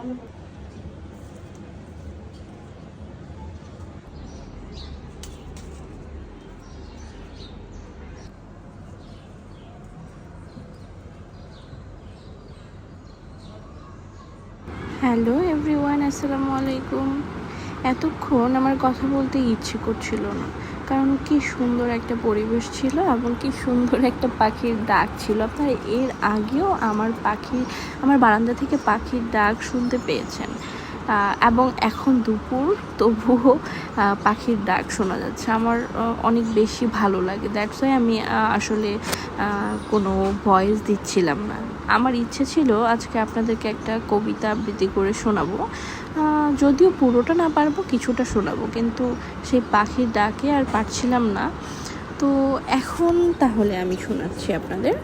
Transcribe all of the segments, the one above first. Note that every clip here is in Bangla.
হ্যালো এভরিওয়ান, আসসালামু আলাইকুম। এতক্ষণ আমার কথা বলতে ইচ্ছে করছিল না, কারণ কি সুন্দর একটা পরিবেশ ছিল এবং কি সুন্দর একটা পাখির ডাক ছিল। আপনারা এর আগেও আমার বারান্দা থেকে পাখির ডাক শুনতে পেয়েছেন, এবং এখন দুপুর তবুও পাখির ডাক শোনা যাচ্ছে। আমার অনেক বেশি ভালো লাগে, দ্যাটস ওয়াই আমি আসলে কোনো ভয়েস দিচ্ছিলাম না। আমার ইচ্ছে ছিল আজকে আপনাদেরকে একটা কবিতা আবৃত্তি করে শোনাবো, যদিও পুরোটা না পারবো, কিছুটা শোনাবো, কিন্তু সেই পাখির ডাকে আর পারছিলাম না। তো এখন তাহলে আমি শোনাচ্ছি আপনাদের।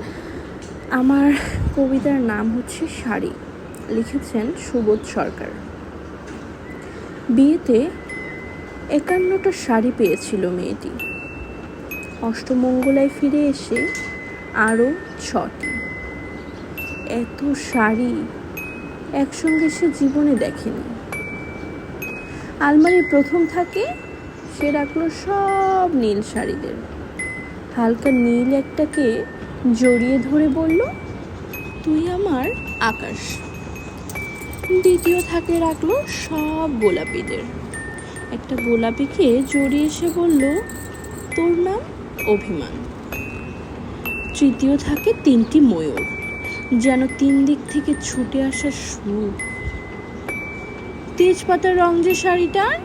আমার কবিতার নাম হচ্ছে শাড়ি, লিখেছেন সুবোধ সরকার। বিয়েতে 51টা শাড়ি পেয়েছিল মেয়েটি, অষ্টমঙ্গলায় ফিরে এসে আরও 6টি। এত শাড়ি একসঙ্গে সে জীবনে দেখেনি। আলমারির প্রথম থাকে সে রাখলো সব নীল শাড়িদের। হালকা নীল একটাকে জড়িয়ে ধরে বলল, তুই আমার আকাশ। দ্বিতীয় থাকে রাখলো সব গোলাপিদের। একটা গোলাপিকে জড়িয়ে এসে বলল, তোর নাম অভিমান। তৃতীয় থাকে 3টি ময়ূর, যেন 3 দিক থেকে ছুটে আসা সুর। তেজপাতার রং যে শাড়িটার,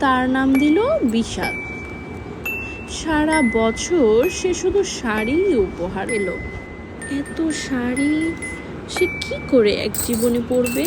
তার নাম দিল বিষাদ। সারা বছর সে শুধু শাড়ি উপহার এলো। এত শাড়ি সে কি করে এক জীবনে পরবে?